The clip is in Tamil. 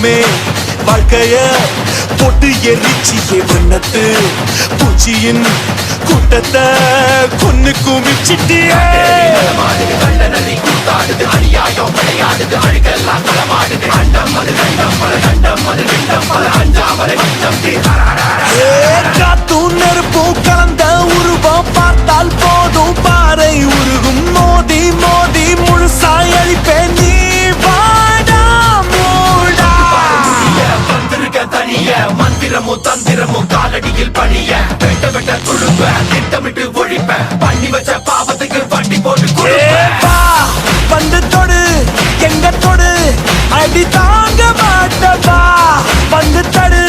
தெய்வமே வாழ்க்கைய போட்டு எரிச்சியே வண்ணத்து பூச்சியின் கூட்டத்தை கொன்னு குமிச்சிட்டியே காத்தும் நெருப்பும் கலந்த உருவம் பார்த்தால் போதும் பாறை உருகும் மோதி மோதி முழுசாய் அழிப்பேன் நீ வாடா மூடா வந்திருக்க தனிய மந்திரமும் தந்திரமும் காலடியில் பணிய வெட்ட வெட்ட துழுப்ப திட்டமிட்டு ஒழிப்ப பண்ணி வச்ச பாவத்துக்கு வண்டி போட்டு வந்து தொடு எங்க தொடு அடி தாங்க மாட்டவா வந்து தடு